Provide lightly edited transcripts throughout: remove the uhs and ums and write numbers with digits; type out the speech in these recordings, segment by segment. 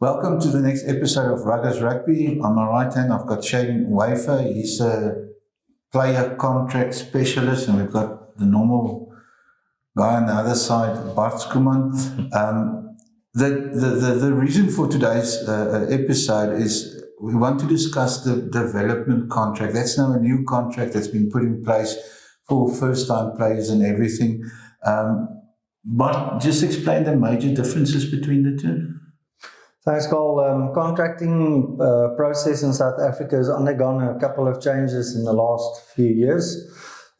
Welcome to the next episode of Ruggers Rugby. On my right hand, I've got Shane Wafer. He's a player contract specialist, and we've got the normal guy on the other side, Bart Skumant. The reason for today's episode is we want to discuss the development contract. That's now a new contract that's been put in place for first-time players and everything. But just explain the major differences between the two. Thanks, Carl. Contracting process in South Africa has undergone a couple of changes in the last few years.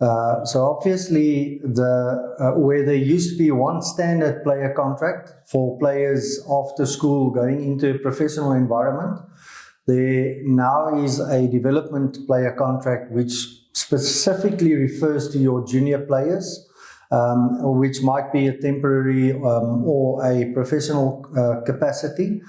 So obviously, where there used to be one standard player contract for players after school going into a professional environment, there now is a development player contract which specifically refers to your junior players, which might be a temporary or a professional capacity,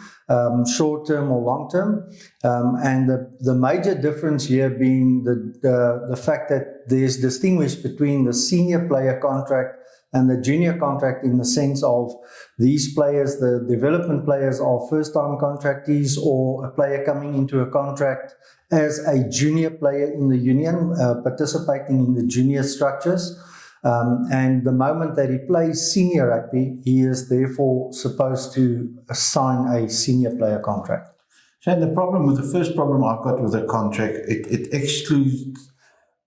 short-term or long-term. And the major difference here being the fact that there's distinguished between the senior player contract and the junior contract, in the sense of these players, the development players, are first-time contractees or a player coming into a contract as a junior player in the union, participating in the junior structures. And the moment that he plays senior rugby, he is therefore supposed to sign a senior player contract. Shane, the first problem I've got with the contract, it excludes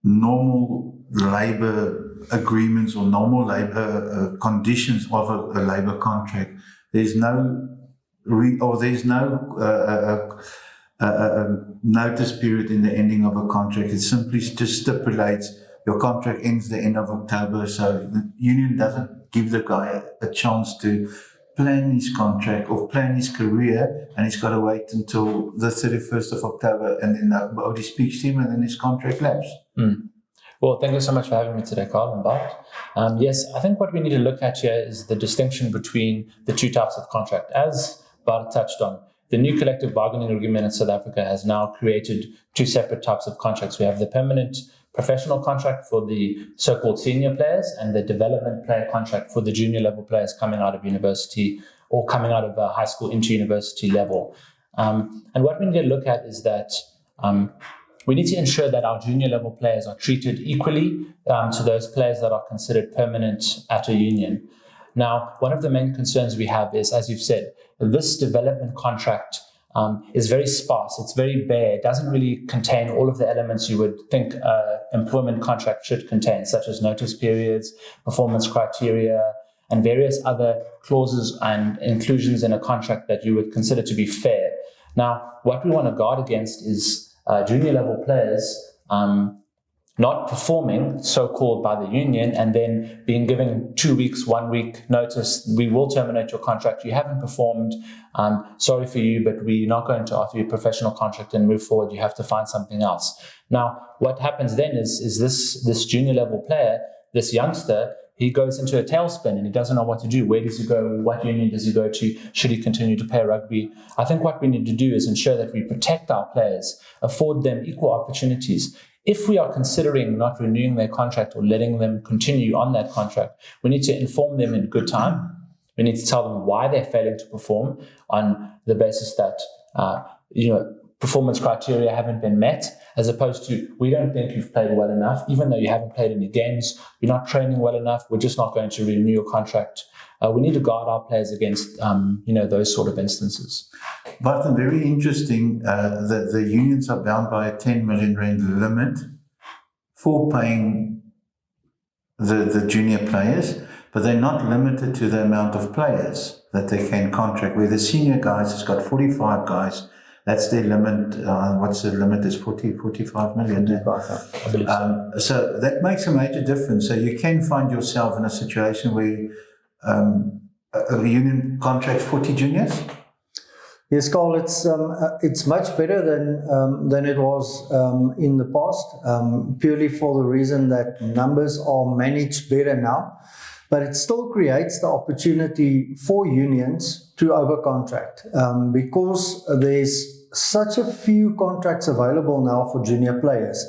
normal labour agreements or normal labour conditions of a labour contract. There's no notice period in the ending of a contract. It simply just stipulates your contract ends the end of October, so the union doesn't give the guy a chance to plan his contract or plan his career, and he's got to wait until the 31st of October, and then nobody speaks to him, and then his contract lapses. Well, thank you so much for having me today, Carl and Bart. Yes, I think what we need to look at here is the distinction between the two types of contract. As Bart touched on, the new collective bargaining agreement in South Africa has now created two separate types of contracts. We have the permanent professional contract for the so-called senior players and the development player contract for the junior level players coming out of university or coming out of high school into university level. And what we need to look at is that we need to ensure that our junior level players are treated equally to those players that are considered permanent at a union. Now, one of the main concerns we have is, as you've said, this development contract is very sparse, it's very bare, it doesn't really contain all of the elements you would think an employment contract should contain, such as notice periods, performance criteria, and various other clauses and inclusions in a contract that you would consider to be fair. Now, what we want to guard against is junior level players not performing, so-called by the union, and then being given 2 weeks, 1 week notice, we will terminate your contract, you haven't performed, sorry for you, but we're not going to offer you a professional contract and move forward, you have to find something else. Now, what happens then is this junior level player, this youngster, he goes into a tailspin and he doesn't know what to do. Where does he go? What union does he go to? Should he continue to play rugby? I think what we need to do is ensure that we protect our players, afford them equal opportunities. If we are considering not renewing their contract or letting them continue on that contract, we need to inform them in good time. We need to tell them why they're failing to perform on the basis that performance criteria haven't been met, as opposed to, we don't think you've played well enough, even though you haven't played any games, you're not training well enough, we're just not going to renew your contract. We need to guard our players against, those sort of instances. But very interesting, the unions are bound by a 10 million rand limit for paying the junior players, but they're not limited to the amount of players that they can contract, where the senior guys has got 45 guys. That's their limit. What's the limit? Is 45 million. I believe so. So that makes a major difference. So you can find yourself in a situation where a union contracts 40 juniors. Yes, Carl, it's much better than it was in the past, purely for the reason that numbers are managed better now. But it still creates the opportunity for unions to overcontract because there's such a few contracts available now for junior players.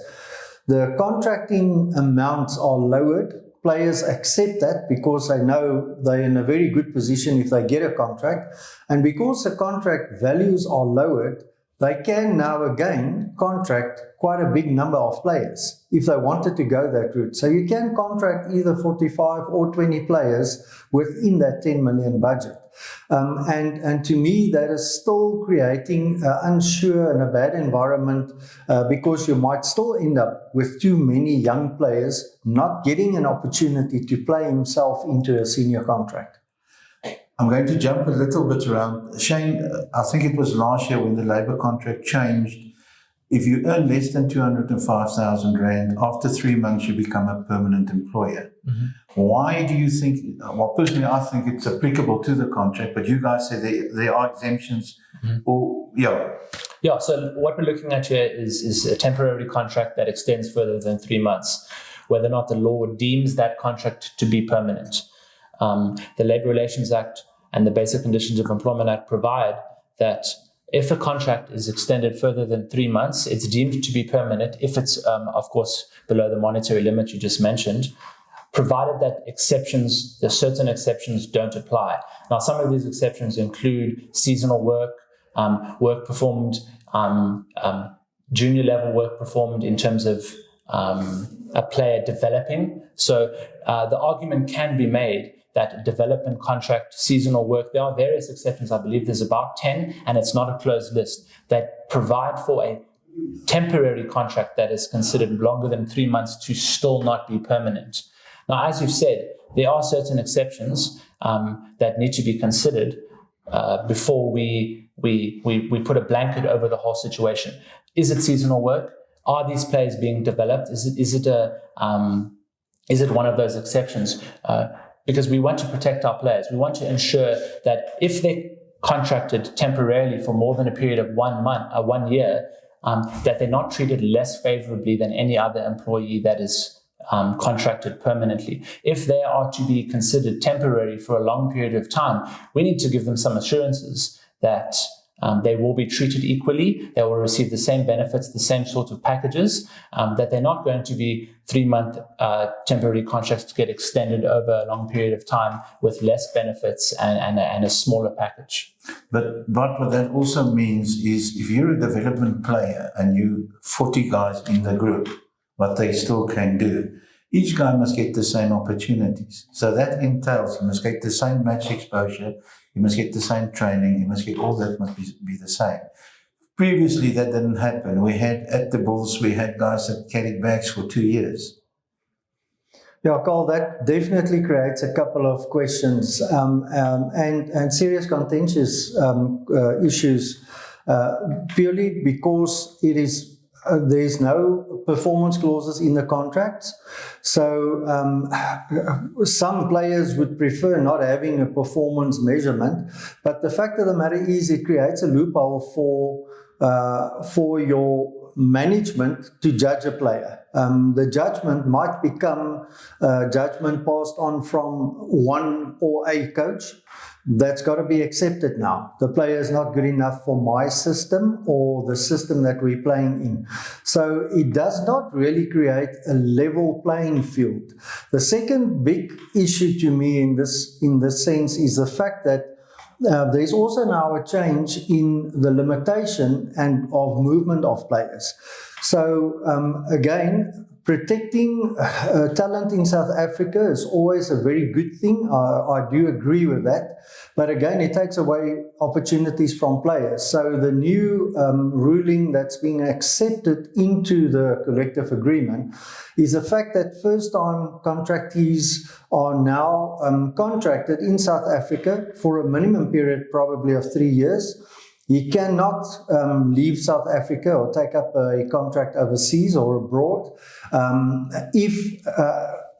The contracting amounts are lowered players accept that because they know they're in a very good position if they get a contract. And because the contract values are lowered, they can now again contract quite a big number of players if they wanted to go that route. So you can contract either 45 or 20 players within that 10 million budget. And to me, that is still creating an unsure and a bad environment because you might still end up with too many young players not getting an opportunity to play himself into a senior contract. I'm going to jump a little bit around. Shane, I think it was last year when the labour contract changed. If you earn less than 205,000 Rand, after 3 months you become a permanent employer. Mm-hmm. Why do you think, well, personally I think it's applicable to the contract, but you guys say there are exemptions. Mm-hmm. Yeah, so what we're looking at here is a temporary contract that extends further than 3 months, whether or not the law deems that contract to be permanent. The Labour Relations Act and the Basic Conditions of Employment Act provide that if a contract is extended further than 3 months, it's deemed to be permanent if it's, of course, below the monetary limit you just mentioned, provided that certain exceptions don't apply. Now, some of these exceptions include seasonal work, work performed, junior level work performed in terms of a player developing. So the argument can be made that development contract, seasonal work, there are various exceptions. I believe there's about 10, and it's not a closed list, that provide for a temporary contract that is considered longer than 3 months to still not be permanent. Now, as you've said, there are certain exceptions that need to be considered before we put a blanket over the whole situation. Is it seasonal work? Are these players being developed? Is it one of those exceptions? Because we want to protect our players. We want to ensure that if they're contracted temporarily for more than a period of 1 year, that they're not treated less favorably than any other employee that is contracted permanently. If they are to be considered temporary for a long period of time, we need to give them some assurances that they will be treated equally, they will receive the same benefits, the same sort of packages, that they're not going to be 3-month temporary contracts to get extended over a long period of time with less benefits and a smaller package. But what that also means is if you're a development player and you 40 guys in the group, what they still can do, each guy must get the same opportunities. So that entails you must get the same match exposure, you must get the same training, you must get all that must be the same. Previously, that didn't happen. We had, at the Bulls, we had guys that carried bags for 2 years. Yeah, Carl, that definitely creates a couple of questions and serious contentious issues purely because it is there's no performance clauses in the contracts. So some players would prefer not having a performance measurement, but the fact of the matter is it creates a loophole for your management to judge a player. The judgment might become judgment passed on from one or a coach. That's got to be accepted now. The player is not good enough for my system or the system that we're playing in. So it does not really create a level playing field. The second big issue to me in this sense is the fact that there's also now a change in the limitation of movement of players. So again, protecting talent in South Africa is always a very good thing. I do agree with that. But again, it takes away opportunities from players. So the new ruling that's being accepted into the collective agreement is the fact that first-time contractees are now contracted in South Africa for a minimum period probably of 3 years. You cannot leave South Africa or take up a contract overseas or abroad if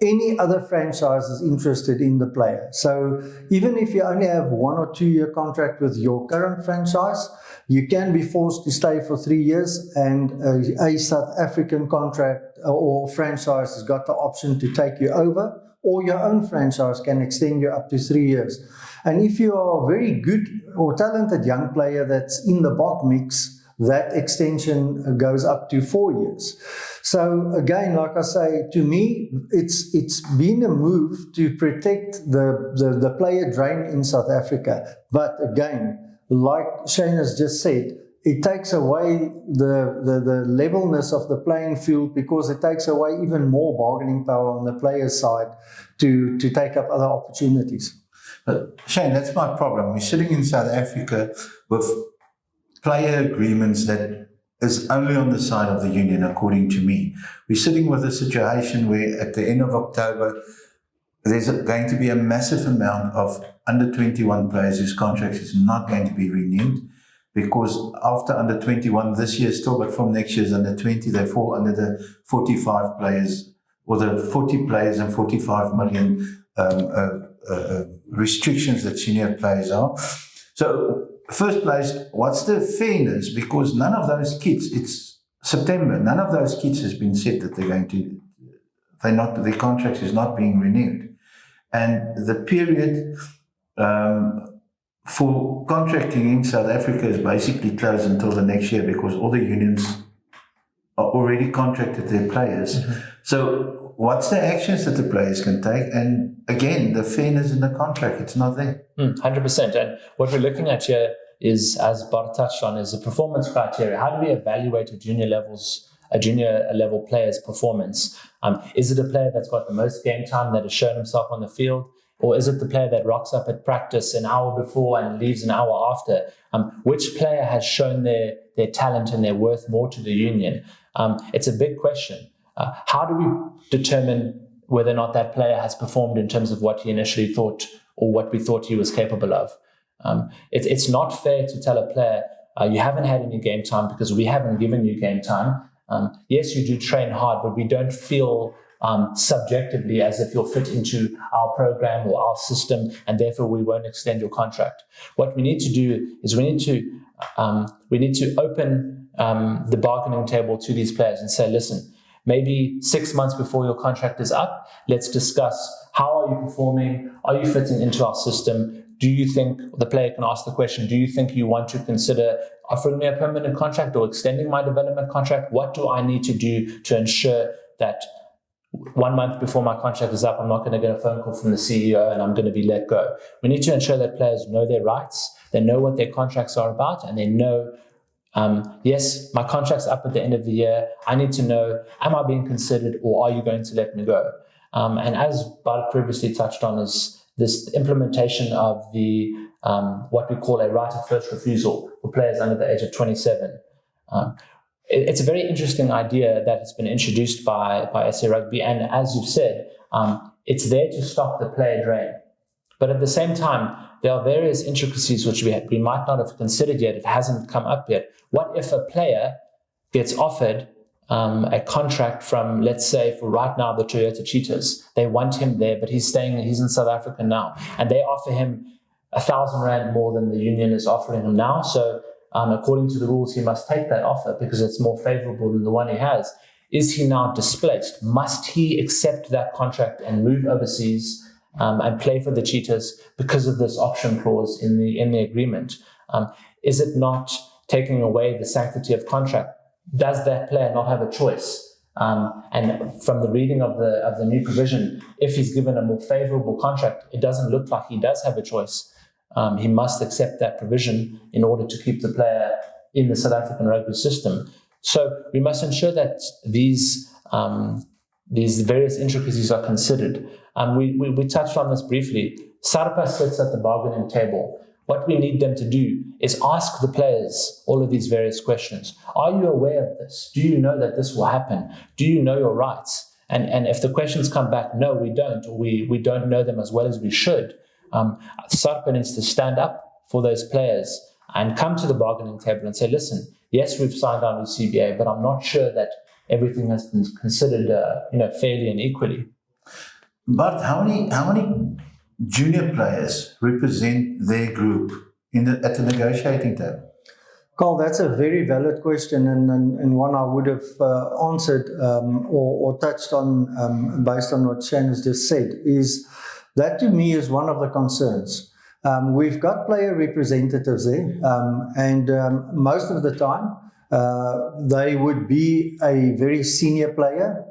any other franchise is interested in the player. So even if you only have 1 or 2 year contract with your current franchise, you can be forced to stay for 3 years, and a South African contract or franchise has got the option to take you over, or your own franchise can extend you up to 3 years. And if you are a very good or talented young player that's in the BOK mix, that extension goes up to 4 years. So again, like I say, to me, it's been a move to protect the player drain in South Africa. But again, like Shane has just said, it takes away the levelness of the playing field, because it takes away even more bargaining power on the player's side to take up other opportunities. But Shane, that's my problem. We're sitting in South Africa with player agreements that is only on the side of the union, according to me. We're sitting with a situation where at the end of October, there's going to be a massive amount of under 21 players whose contracts is not going to be renewed, because after under 21 this year still, but from next year's under 20, they fall under the 45 players, or the 40 players and 45 million restrictions that senior players are. So first place, what's the fairness? Because none of those kids, it's September, none of those kids has been said that their contracts is not being renewed. And the period for contracting in South Africa is basically closed until the next year, because all the unions are already contracted their players. Mm-hmm. So what's the actions that the players can take? And again, the fairness in the contract, it's not there. 100%. And what we're looking at here is, as Bart touched on, is the performance criteria. How do we evaluate a junior level player's performance? Is it a player that's got the most game time, that has shown himself on the field? Or is it the player that rocks up at practice an hour before and leaves an hour after? Which player has shown their talent and their worth more to the union? It's a big question. How do we determine whether or not that player has performed in terms of what he initially thought, or what we thought he was capable of? It's not fair to tell a player, you haven't had any game time because we haven't given you game time. Yes, you do train hard, but we don't feel subjectively as if you're fit into our program or our system, and therefore we won't extend your contract. What we need to do is we need to open the bargaining table to these players and say, listen, maybe 6 months before your contract is up, let's discuss, how are you performing? Are you fitting into our system? Do you think, the player can ask the question, do you think you want to consider offering me a permanent contract or extending my development contract? What do I need to do to ensure that 1 month before my contract is up, I'm not going to get a phone call from the CEO and I'm going to be let go? We need to ensure that players know their rights, they know what their contracts are about, and they know, yes, my contract's up at the end of the year. I need to know, am I being considered, or are you going to let me go? And as Bart previously touched on, is this implementation of the what we call a right of first refusal for players under the age of 27. It's a very interesting idea that has been introduced by SA Rugby, and as you've said, it's there to stop the player drain. But at the same time, there are various intricacies which we might not have considered yet. It hasn't come up yet. What if a player gets offered a contract from, let's say, for right now, the Toyota Cheetahs? They want him there, but he's in South Africa now, and they offer him 1,000 Rand more than the union is offering him now. So according to the rules, he must take that offer because it's more favorable than the one he has. Is he now displaced? Must he accept that contract and move overseas and play for the Cheetahs because of this option clause in the agreement? Is it not taking away the sanctity of contract? Does that player not have a choice? And from the reading of the new provision, if he's given a more favorable contract, it doesn't look like he does have a choice. He must accept that provision in order to keep the player in the South African rugby system. So we must ensure that these various intricacies are considered. We touched on this briefly. SARPA sits at the bargaining table. What we need them to do is ask the players all of these various questions. Are you aware of this? Do you know that this will happen? Do you know your rights? And if the questions come back, no, we don't, or we don't know them as well as we should, SARPA needs to stand up for those players and come to the bargaining table and say, listen, yes, we've signed on with CBA, but I'm not sure that everything has been considered fairly and equally. But how many junior players represent their group at the negotiating table? Carl, that's a very valid question, and one I would have answered or touched on based on what Shane has just said. Is that, to me, is one of the concerns. We've got player representatives there, and most of the time they would be a very senior player,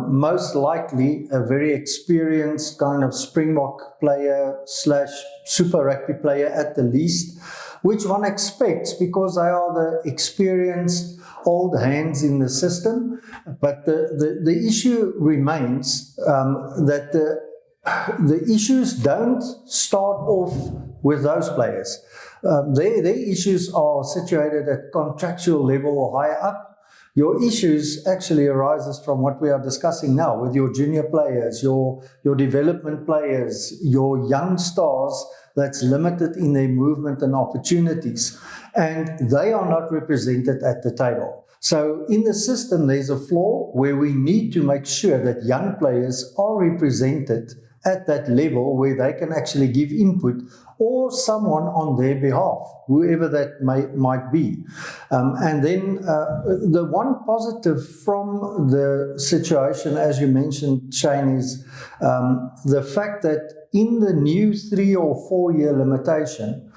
most likely a very experienced kind of Springbok player / Super Rugby player at the least, which one expects because they are the experienced old hands in the system. But the issue remains that the issues don't start off with those players. Their issues are situated at contractual level or higher up. Your issues actually arises from what we are discussing now with your junior players, your development players, your young stars that's limited in their movement and opportunities, and they are not represented at the table. So in the system, there's a flaw where we need to make sure that young players are represented at that level where they can actually give input, or someone on their behalf, whoever that might be. And then the one positive from the situation, as you mentioned, Shane, is the fact that in the new 3 or 4 year limitation,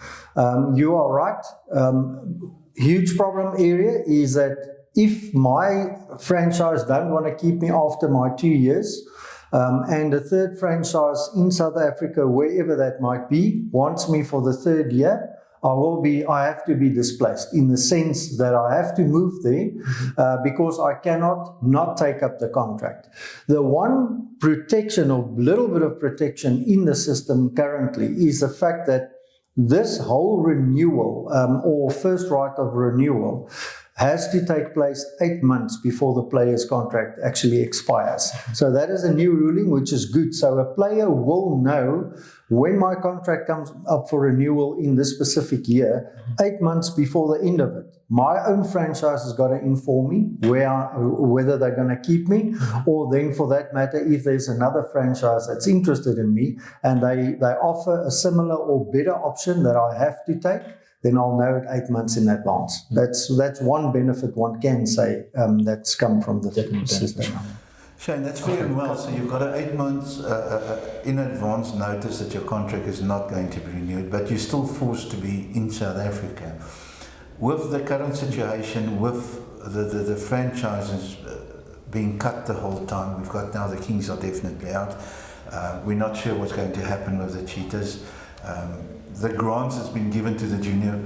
you are right, huge problem area is that if my franchise don't want to keep me after my 2 years, and a third franchise in South Africa, wherever that might be, wants me for the 3rd year, I have to be displaced in the sense that I have to move there because I cannot not take up the contract. The one protection or little bit of protection in the system currently is the fact that this whole renewal or first right of renewal has to take place 8 months before the player's contract actually expires. So that is a new ruling, which is good. So a player will know when my contract comes up for renewal in this specific year, 8 months before the end of it. My own franchise has got to inform me whether they're going to keep me, or then for that matter, if there's another franchise that's interested in me and they offer a similar or better option that I have to take, then I'll know it 8 months in advance. That's one benefit one can say that's come from the system. Shane, that's fair and well. So you've got an 8 months in advance notice that your contract is not going to be renewed, but you're still forced to be in South Africa. With the current situation, with the franchises being cut the whole time, we've got now the Kings are definitely out. We're not sure what's going to happen with the Cheetahs. The grants has been given to the junior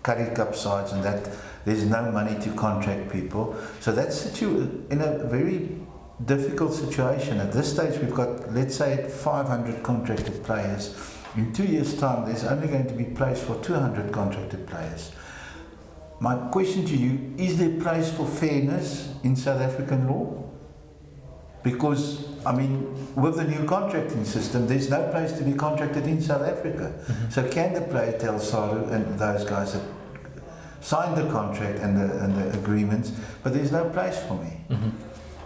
Currie Cup sides, and that there's no money to contract people. So that's in a very difficult situation. At this stage, we've got, let's say, 500 contracted players. In 2 years' time, there's only going to be place for 200 contracted players. My question to you, is there place for fairness in South African law? Because, I mean, with the new contracting system, there's no place to be contracted in South Africa. So can the player tell Saru and those guys that signed the contract and the agreements, but there's no place for me?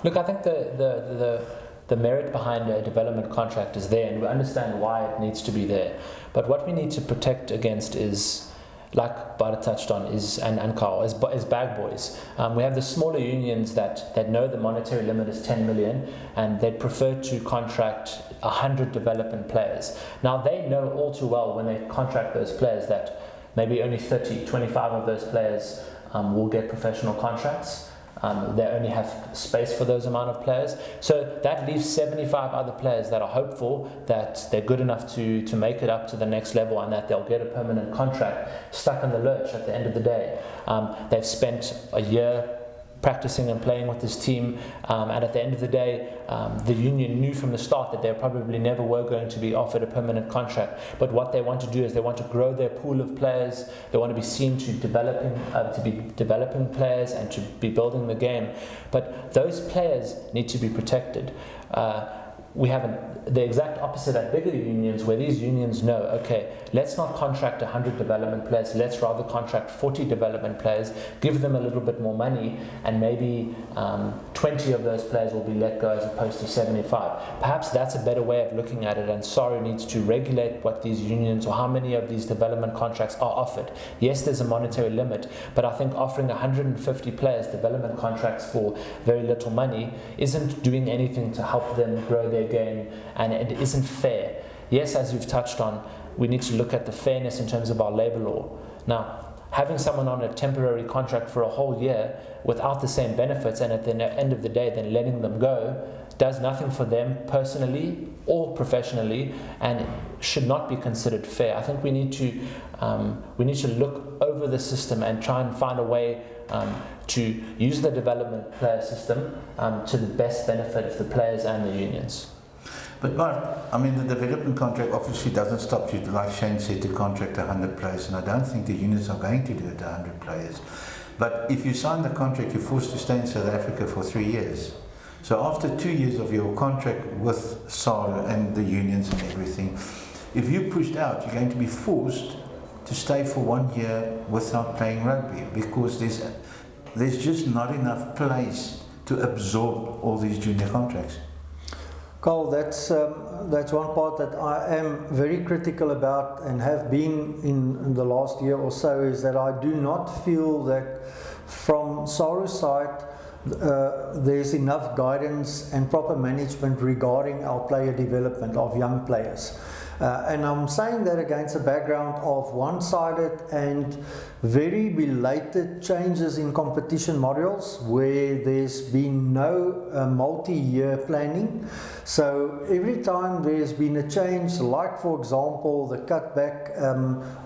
Look, I think the merit behind a development contract is there, and we understand why it needs to be there. But what we need to protect against is, like Bada touched on, and Carl, is bag boys. We have the smaller unions that know the monetary limit is 10 million, and they prefer to contract 100 development players. Now they know all too well when they contract those players that maybe only 30, 25 of those players will get professional contracts. They only have space for those amount of players. So that leaves 75 other players that are hopeful that they're good enough to make it up to the next level and that they'll get a permanent contract, stuck in the lurch at the end of the day. They've spent a year practicing and playing with this team, and at the end of the day, the union knew from the start that they probably never were going to be offered a permanent contract. But what they want to do is they want to grow their pool of players. They want to be seen to be developing players and to be building the game. But those players need to be protected. We have the exact opposite at bigger unions, where these unions know, okay, let's not contract 100 development players, let's rather contract 40 development players, give them a little bit more money, and maybe 20 of those players will be let go as opposed to 75. Perhaps that's a better way of looking at it, and SARU needs to regulate what these unions or how many of these development contracts are offered. Yes, there's a monetary limit, but I think offering 150 players development contracts for very little money isn't doing anything to help them grow their game, and it isn't fair. Yes, as you've touched on, we need to look at the fairness in terms of our labour law. Now, having someone on a temporary contract for a whole year without the same benefits, and at the end of the day then letting them go, does nothing for them personally or professionally, and should not be considered fair. I think we need to look over the system and try and find a way to use the development player system to the best benefit of the players and the unions. But Bart, I mean, the development contract obviously doesn't stop you, like Shane said, to contract 100 players, and I don't think the unions are going to do it 100 players. But if you sign the contract, you're forced to stay in South Africa for 3 years. So after 2 years of your contract with SARU and the unions and everything, if you're pushed out, you're going to be forced to stay for 1 year without playing rugby, because there's just not enough place to absorb all these junior contracts. Carl, that's one part that I am very critical about and have been in the last year or so, is that I do not feel that from SARU's side there's enough guidance and proper management regarding our player development of young players. And I'm saying that against a background of one-sided and very belated changes in competition modules where there's been no multi-year planning. So every time there's been a change, like for example the cutback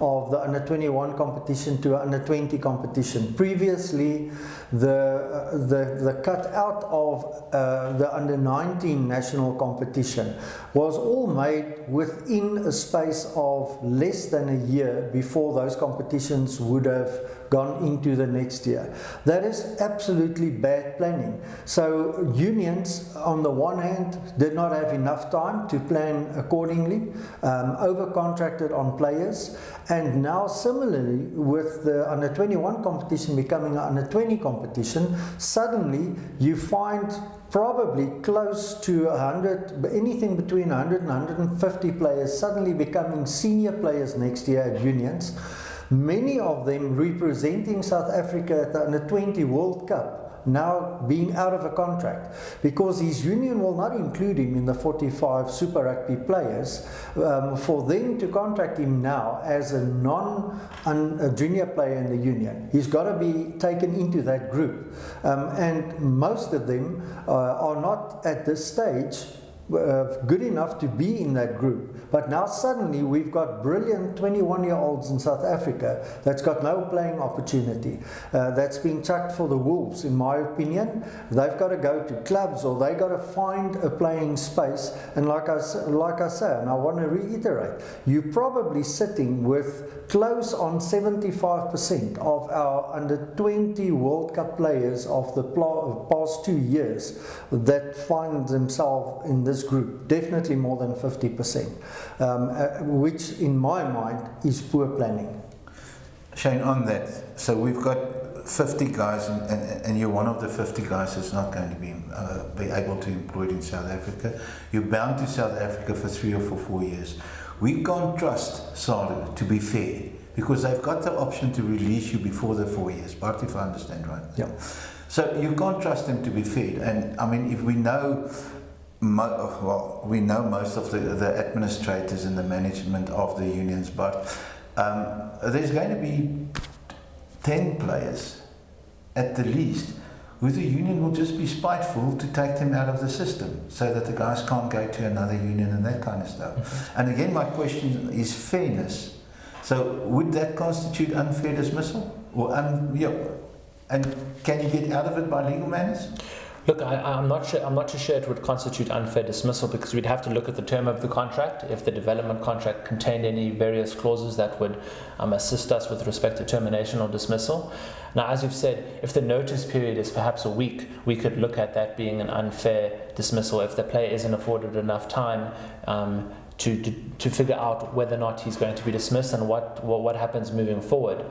of the under-21 competition to under-20 competition. Previously the cut out of the under-19 national competition was all made within a space of less than a year before those competitions would have gone into the next year. That is absolutely bad planning. So unions on the one hand did not have enough time to plan accordingly, over-contracted on players, and now similarly with the under-21 competition becoming an under-20 competition, suddenly you find probably close to 100, anything between 100 and 150 players suddenly becoming senior players next year at unions, many of them representing South Africa at the Under-20 World Cup, now being out of a contract because his union will not include him in the 45 Super Rugby players. For them to contract him now as a junior player in the union, he's got to be taken into that group, and most of them are not at this stage good enough to be in that group. But now suddenly we've got brilliant 21-year-olds in South Africa that's got no playing opportunity, that's been chucked for the wolves, in my opinion. They've got to go to clubs, or they've got to find a playing space. And like I say, and I want to reiterate, you're probably sitting with close on 75% of our under-20 World Cup players of the past 2 years that find themselves in this group, definitely more than 50%, which in my mind is poor planning. Shane, on that, so we've got 50 guys, and you're one of the 50 guys that's not going to be able to be employed in South Africa. You're bound to South Africa for 3 or 4 years. We can't trust SARU to be fair, because they've got the option to release you before the 4 years, but if I understand right. Yeah. So you can't trust them to be fair. And I mean, if we know, we know most of the administrators and the management of the unions, but there's going to be 10 players at the least who the union will just be spiteful to take them out of the system so that the guys can't go to another union and that kind of stuff. And again, my question is fairness. So would that constitute unfair dismissal? Or and can you get out of it by legal manners? Look, I'm not too sure it would constitute unfair dismissal, because we'd have to look at the term of the contract, if the development contract contained any various clauses that would assist us with respect to termination or dismissal. Now, as you've said, if the notice period is perhaps a week, we could look at that being an unfair dismissal if the player isn't afforded enough time to figure out whether or not he's going to be dismissed and what happens moving forward.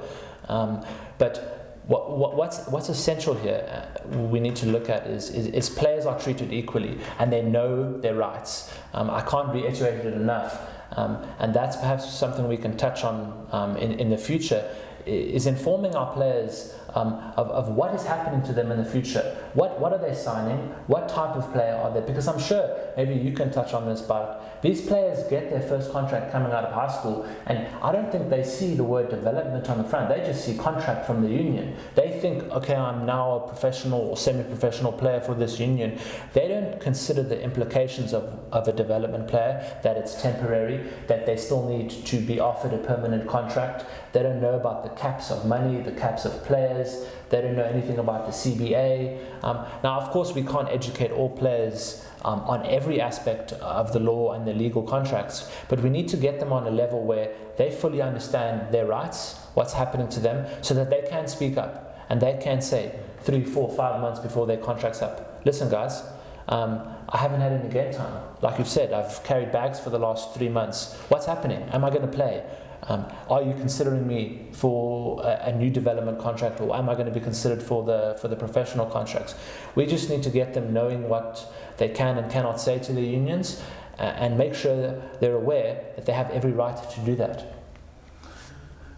But what's essential here we need to look at is players are treated equally and they know their rights. I can't reiterate it enough, and that's perhaps something we can touch on in the future. is informing our players of what is happening to them in the future. What are they signing? What type of player are they? Because I'm sure, maybe you can touch on this, but these players get their first contract coming out of high school, and I don't think they see the word development on the front. They just see contract from the union. They think, okay, I'm now a professional or semi-professional player for this union. They don't consider the implications of a development player, that it's temporary, that they still need to be offered a permanent contract. They don't know about the caps of money, the caps of players. They don't know anything about the CBA. Now, of course, we can't educate all players on every aspect of the law and the legal contracts, but we need to get them on a level where they fully understand their rights, what's happening to them, so that they can speak up and they can say 3, 4, 5 months before their contract's up, listen guys, I haven't had any game time. Like you've said, I've carried bags for the last 3 months. What's happening? Am I going to play? Are you considering me for a new development contract, or am I going to be considered for the professional contracts? We just need to get them knowing what they can and cannot say to the unions, and make sure that they're aware that they have every right to do that.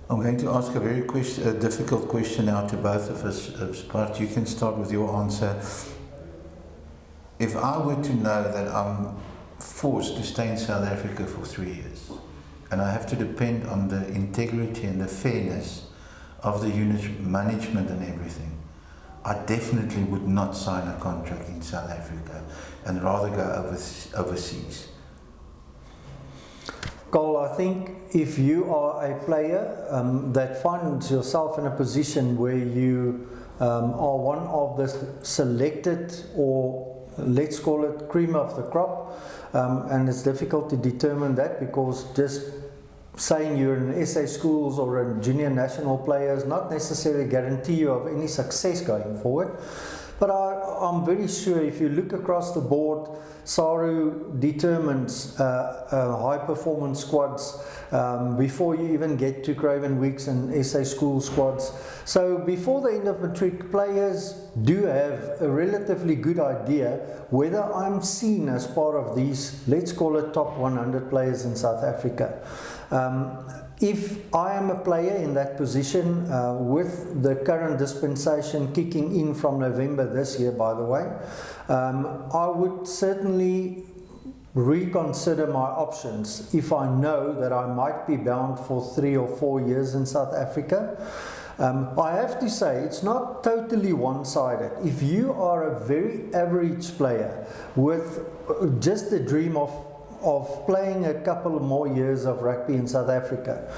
I'm going to ask a very difficult question now to both of us. Bart, you can start with your answer. If I were to know that I'm forced to stay in South Africa for 3 years, and I have to depend on the integrity and the fairness of the unit's management and everything, I definitely would not sign a contract in South Africa and rather go overseas. Cole, I think if you are a player that finds yourself in a position where you are one of the selected, or let's call it cream of the crop, and it's difficult to determine that, because just saying you're in SA schools or a junior national player is not necessarily guarantee you of any success going forward. But I'm very sure if you look across the board, SARU determines high performance squads before you even get to Craven Weeks and SA school squads. So before the end of matric, players do have a relatively good idea whether I'm seen as part of these, let's call it top 100 players in South Africa. If I am a player in that position, with the current dispensation kicking in from November this year, by the way, I would certainly reconsider my options if I know that I might be bound for 3 or 4 years in South Africa. I have to say, it's not totally one-sided. If you are a very average player with just the dream of playing a couple more years of rugby in South Africa,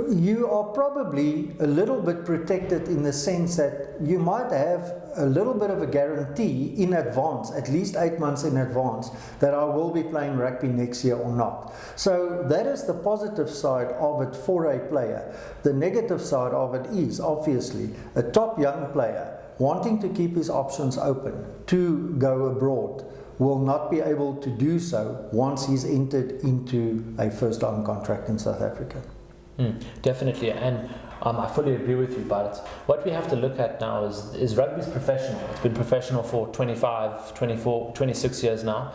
you are probably a little bit protected in the sense that you might have a little bit of a guarantee in advance, at least 8 months in advance, that I will be playing rugby next year or not. So that is the positive side of it for a player. The negative side of it is obviously a top young player wanting to keep his options open to go abroad will not be able to do so once he's entered into a first-time contract in South Africa. Definitely, and I fully agree with you, but what we have to look at now is rugby's professional. It's been professional for 25, 24, 26 years now.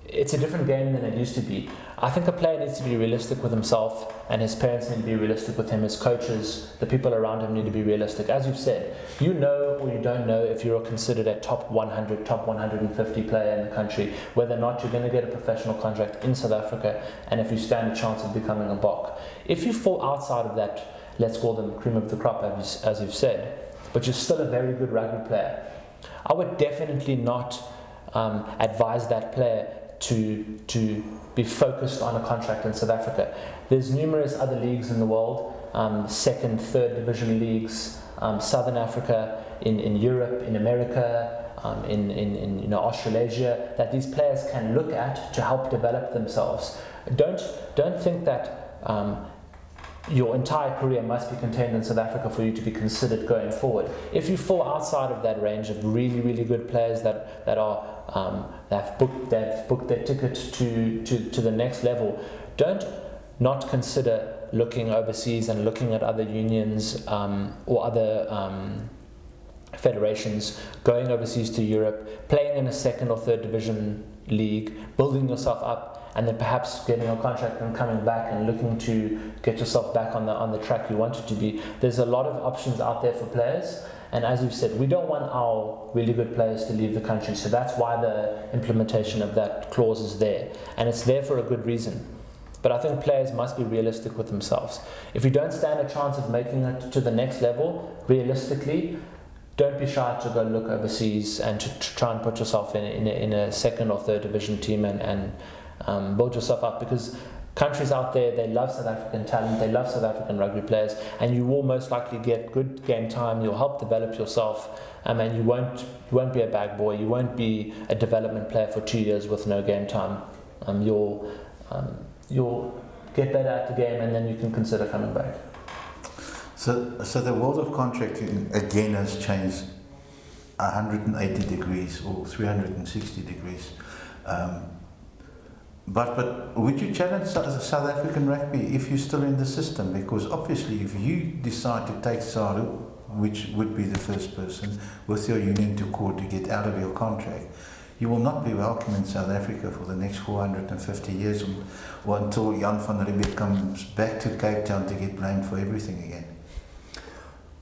It's a different game than it used to be. I think a player needs to be realistic with himself, and his parents need to be realistic with him. His coaches, the people around him need to be realistic. As you've said, you know or you don't know if you're considered a top 100, top 150 player in the country, whether or not you're going to get a professional contract in South Africa, and if you stand a chance of becoming a Bok. If you fall outside of that, let's call them cream of the crop, as you've said, but you're still a very good rugby player, I would definitely not advise that player to be focused on a contract in South Africa. There's numerous other leagues in the world, second, third division leagues, Southern Africa, in Europe, in America, in Australasia, that these players can look at to help develop themselves. Don't think that your entire career must be contained in South Africa for you to be considered going forward. If you fall outside of that range of really, really good players that have booked their ticket to the next level, don't not consider looking overseas and looking at other unions or other federations, going overseas to Europe, playing in a second or third division league, building yourself up, and then perhaps getting a contract and coming back and looking to get yourself back on the track you wanted to be. There's a lot of options out there for players, and as we've said, we don't want our really good players to leave the country, so that's why the implementation of that clause is there, and it's there for a good reason. But I think players must be realistic with themselves. If you don't stand a chance of making it to the next level, realistically, don't be shy to go look overseas and to try and put yourself in a second or third division team and build yourself up, because countries out there, they love South African talent, they love South African rugby players, and you will most likely get good game time, you'll help develop yourself, and you won't be a bag boy, you won't be a development player for 2 years with no game time. You'll get better at the game, and then you can consider coming back. So the world of contracting again has changed 180 degrees or 360 degrees. But would you challenge South African rugby if you're still in the system? Because obviously, if you decide to take Saru, which would be the first person, with your union to court to get out of your contract, you will not be welcome in South Africa for the next 450 years, or until Jan van Riebeeck comes back to Cape Town to get blamed for everything again.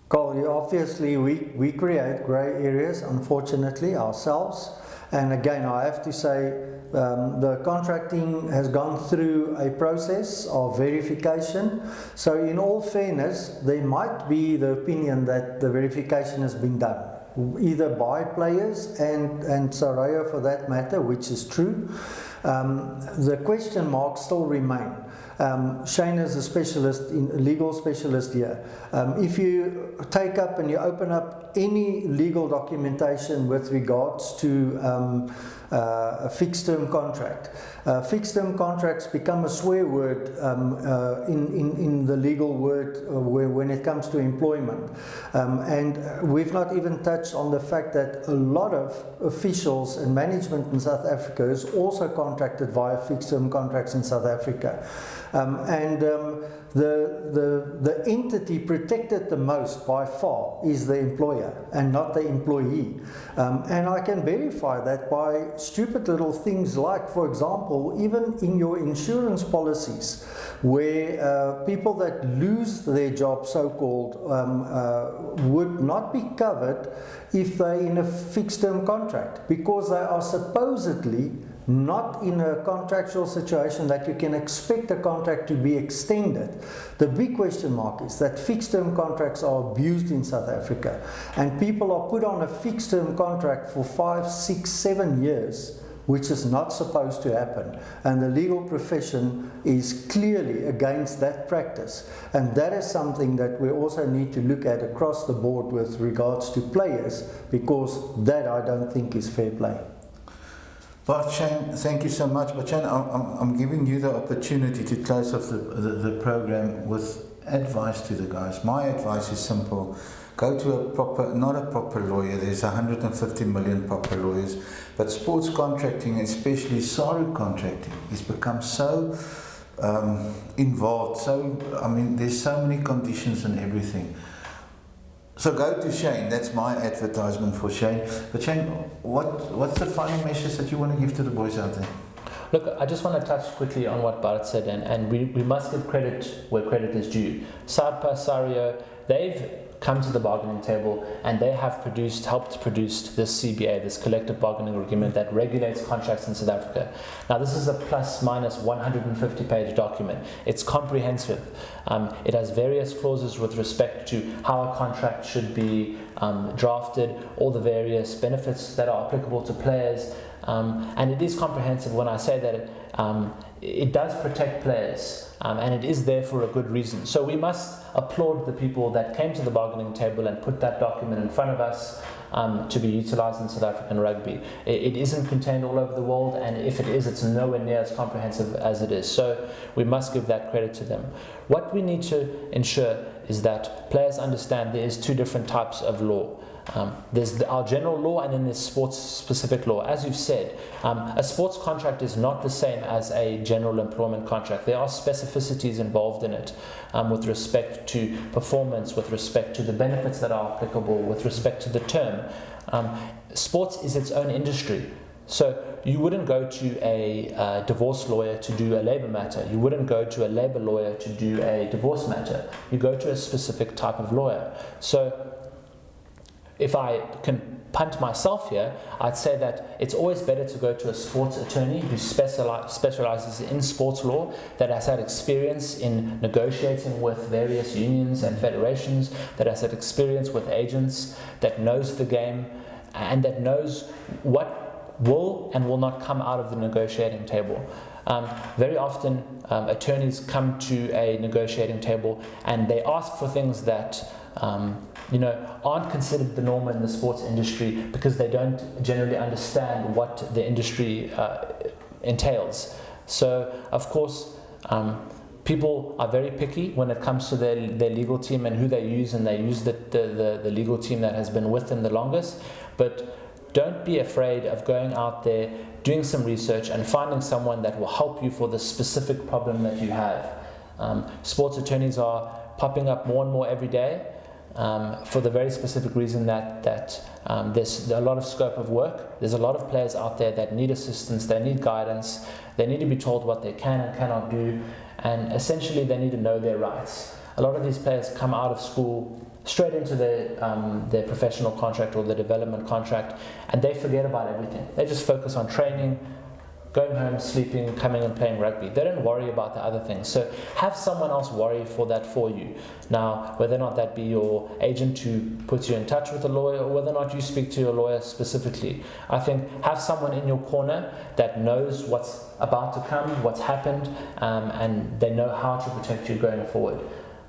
Carl, obviously we create grey areas, unfortunately, ourselves. And again, I have to say, the contracting has gone through a process of verification. So in all fairness, there might be the opinion that the verification has been done, either by players and Soraya for that matter, which is true. The question marks still remain. Shane is a legal specialist here. If you take up and you open up any legal documentation with regards to a fixed term contract, fixed term contracts become a swear word in the legal word when it comes to employment. And we've not even touched on the fact that a lot of officials and management in South Africa is also contracted via fixed term contracts in South Africa. The entity protected the most by far is the employer and not the employee. And I can verify that by stupid little things like, for example, even in your insurance policies, where people that lose their job, so-called, would not be covered if they're in a fixed-term contract, because they are supposedly not in a contractual situation that you can expect a contract to be extended. The big question mark is that fixed term contracts are abused in South Africa, and people are put on a fixed term contract for 5, 6, 7 years, which is not supposed to happen. And the legal profession is clearly against that practice. And that is something that we also need to look at across the board with regards to players, because that I don't think is fair play. But Shane, thank you so much. But Shane, I'm giving you the opportunity to close off the program with advice to the guys. My advice is simple. Go to not a proper lawyer. There's 150 million proper lawyers. But sports contracting, especially SARU contracting, has become so involved. There's so many conditions and everything. So go to Shane. That's my advertisement for Shane. But Shane, what's the final message that you want to give to the boys out there? Look, I just want to touch quickly on what Bharat said, and we must give credit where credit is due. SARPA, Sario, they've come to the bargaining table, and they have helped produce this CBA, this collective bargaining agreement that regulates contracts in South Africa. Now, this is a plus minus 150-page document. It's comprehensive. It has various clauses with respect to how a contract should be drafted, all the various benefits that are applicable to players, and it is comprehensive. When I say that it does protect players, and it is there for a good reason. So we must applaud the people that came to the bargaining table and put that document in front of us to be utilised in South African rugby. It isn't contained all over the world, and if it is, it's nowhere near as comprehensive as it is. So we must give that credit to them. What we need to ensure is that players understand there is two different types of law. There's our general law, and then there's sports specific law. As you've said, a sports contract is not the same as a general employment contract. There are specificities involved in it with respect to performance, with respect to the benefits that are applicable, with respect to the term. Sports is its own industry. So you wouldn't go to a divorce lawyer to do a labor matter. You wouldn't go to a labor lawyer to do a divorce matter. You go to a specific type of lawyer. So if I can punt myself here, I'd say that it's always better to go to a sports attorney who specializes in sports law, that has had experience in negotiating with various unions and federations, that has had experience with agents, that knows the game, and that knows what will and will not come out of the negotiating table. Very often attorneys come to a negotiating table and they ask for things that aren't considered the norm in the sports industry, because they don't generally understand what the industry entails. So of course people are very picky when it comes to their legal team and who they use, and they use the legal team that has been with them the longest. But don't be afraid of going out there, doing some research and finding someone that will help you for the specific problem that you have. Sports attorneys are popping up more and more every day, for the very specific reason that there's a lot of scope of work. There's a lot of players out there that need assistance, they need guidance, they need to be told what they can and cannot do, and essentially they need to know their rights. A lot of these players come out of school straight into their professional contract or their development contract, and they forget about everything. They just focus on training, going home, sleeping, coming and playing rugby. They don't worry about the other things. So have someone else worry for that for you. Now, whether or not that be your agent who puts you in touch with a lawyer, or whether or not you speak to your lawyer specifically, I think have someone in your corner that knows what's about to come, what's happened, and they know how to protect you going forward.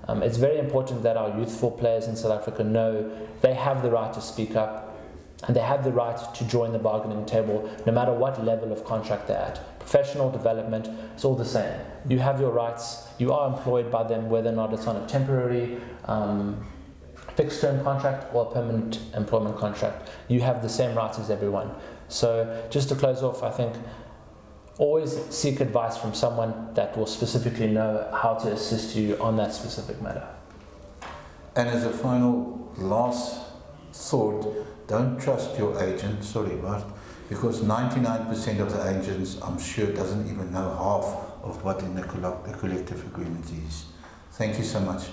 It's very important that our youthful players in South Africa know they have the right to speak up, and they have the right to join the bargaining table no matter what level of contract they're at. Professional development, it's all the same. You have your rights, you are employed by them, whether or not it's on a temporary fixed term contract or a permanent employment contract. You have the same rights as everyone. So just to close off, I think always seek advice from someone that will specifically know how to assist you on that specific matter. And as a final last thought, don't trust your agent, sorry Bart, because 99% of the agents, I'm sure, doesn't even know half of what in the collective agreement is. Thank you so much.